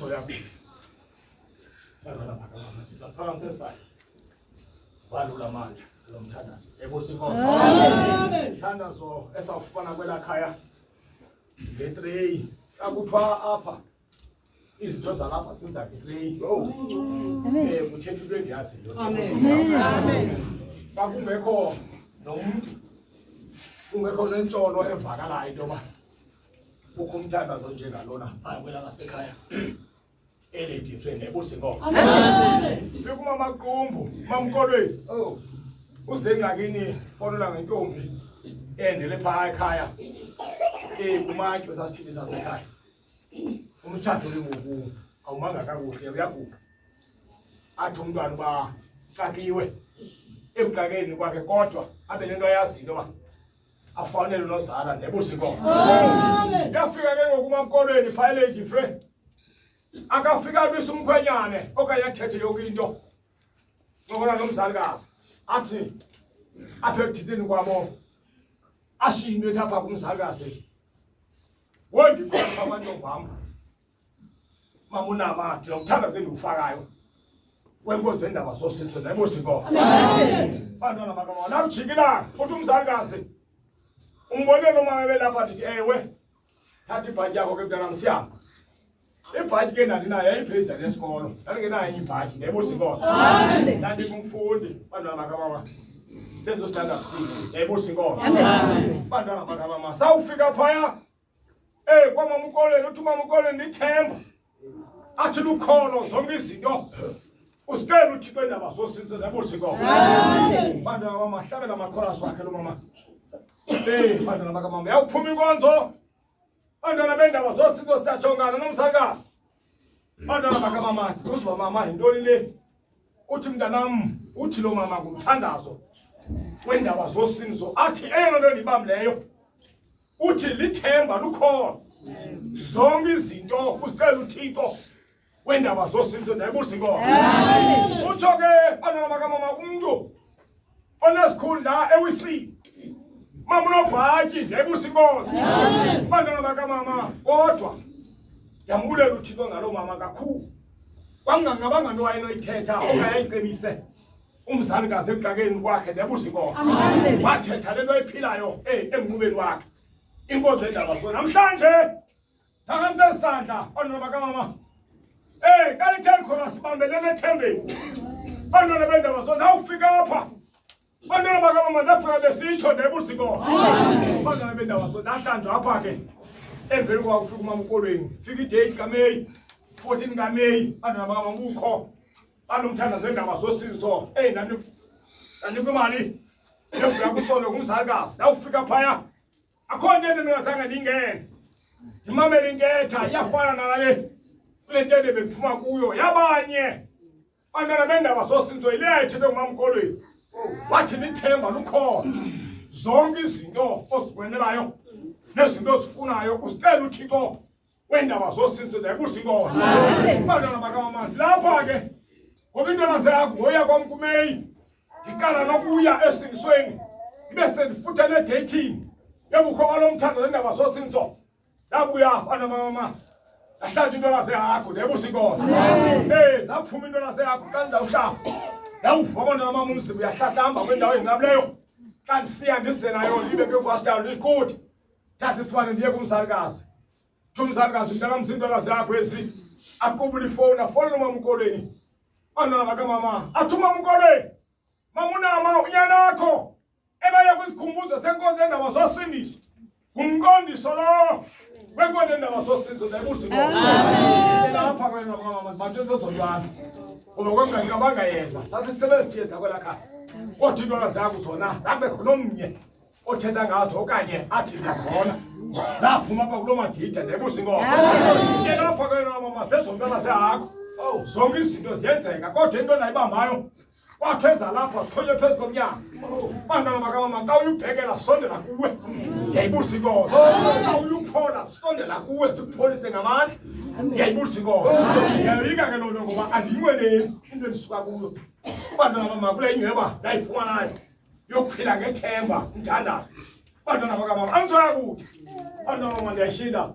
inkohliso yakho bantwana bakamama ngicaphakamsesayo walula manje lo mthandazo ebusi inkomo mthandazo esawufumana kwela khaya nge-3 akuthiwa apha izinto zalapha siza nge-3 kuthetha into endiyaziyo bakungekho nomuntu kungekho nentsholo evakalayo into yoba kukho umthandazo njengalona phaya kwelakasekhaya ele-different ebusi inkomo fika umamaqumbu mamkolweni uze ngxakini fonela ngentombi endele phaya ekhaya kumatyo sasithini sasekhaya umtshato lengoku awumanga kakuhle uyaguqa athi umntwana uba xakiwe ekuxakeni kwakhe kodwa abe nento ayazi into yoba afanele unozala nebusi inkomo yafika ke ngoku umamkolweni phaya ele-different akafika lwisa umkhwenyane okanye athethe yonke into ncokola nomzalikazi athi apha ekuthitheni kwabo ashiye into ethi apha kumzalikazi wondikhona amantombam mamunamathi lo mthandazo endiwufakayo wenkonzo endaba zosiso nebusi inkomo bantwana bakamama nakujikilanga uthi umzalikazi umbonele umama belapha ndithi ewe thatha ibhatyi yakho ke mntanam siyahamba ibhatyi ke ndandinayo yayiphezulu yesikolo ndandingenayo enye ibhatyi nebusi inkomo ndandingumfundi bantwana bakamama senzo standard 6 nebusi inkomo bantwana bakamama sawufika phaya kwamama ukolweni uthi umama ukolweni lithemba athi lukholo zonke izinto usicela uthixo endaba zosinzo nebusi inkomo bantwana bakamama hlabela amakholasi wakhe lo mama bantwana bakamama yawuphuma inkonzo bantwana bendaba zosinzo siyajongana nomsakazi bantwana bakamama uziba mama yintoni le uthi mntanam uthi lo mama ngumthandazo wendaba zosinzo athi eyona nto ndibambileyo uthi lithemba lukhona zonke izinto usicela uthixo wendaba zosinzo nebusi inkomo utsho ke bantwana bakamama umntu onesikhundla ewisini mama unobhatyi nebusi inkomo bantwana bakamama kodwa yambulela uthixo ngaloo mama kakhulu kwangangabanga nto wayenoyithetha okayayicebise umzalikazi ekuxakeni kwakhe nebusi inkomo wathetha le nto ayiphilayo emnqubeni wakhe inkonzo endaba zona namhlanje thakamsesandla bantwana bakamama kalitheli khona sibambelele ethembeni bantwana bendaba zona nawufika apha bantwana bakamama ndafika besitsho nebusi inkomo bantwana bendaba zona namhlanje apha ke emveni kwakho ufika umama ukolweni fika idate kaMeyi 14 kaMeyi bantwana bakamama bukho banomthandazo wendaba zosinzo ndanikwa imali yokuvula kutsolo kumzalikazi nawufika phaya akho nto endingazange ndingene ndimamele intetha iyafana nalale kule ntende bephuma kuyo yabanye bantwana bendaba zosinzo yile yayithethwe ngumama ukolweni wathi lithemba lukhona zonke izinto ozigwenelayo nezinto ozifunayo usicela uthixo wendaba zosinzo nebusi inkomo bantwana bakamama lapha ke ngoba into lazeyakho ngoya kwam kuMeyi ndiqala nokuya esingisweni ibe sendifuthele edating yobukho balo mthandazo wendaba zosinzo ndabuya bantwana bakamama yahlatshwa into lazeyakho nebusi inkomo zaphuma into lazeyakho xa ndizawuhlamba ndawuva abantwana bam umzimba uyahlahlamba kwendawo engabileyo xa ndisiya ndize nayo libe kwefastalo lisikude thatha isibane ndiye kumzalikazi thi umzalikazi mntanam zinto lazeyakho ezi aqubula ifowuni afonele umama ukolweni bantwana bakamama athi umama ukolweni mama unama unyanakho ebeye kwisikhumbuzo senkonzo endaba zosindiso ngumqondiso lowo wenkonzo endaba zosindiso nebusi inkomo lapha kwena bakamama bantu ezozolwana ngoba kwengangabangayeza sathi sisebenzisiyeza kwela khaya kodwa into lazeyakho zona zabekho nomnye othetha ngazo okanye athi ndiyazibona zaphuma apha kuloo madide nebusi inkomo ke lapha kwena mama zezonto lazeyakho zonke izinto ziyenzeka kodwa into nayibambayo wathweza lapha xhonywe phezu komnyango bantwana bakamama xa uyubhekela sondela kuwe ndiyayibusa inkomo xa uyuphola sondela kuwe zikupholise ngamandla ndiyayibusa inkomo ndiyayoyika ke loo nto ngoba andiyinqweneli into endisuka kuyo bantwana bakamama kule nyhweba ndayifumanayo yokuphila ngethemba mthandazo bantwana bakamama andizoya kude bantwana bakamama ndiyayishinda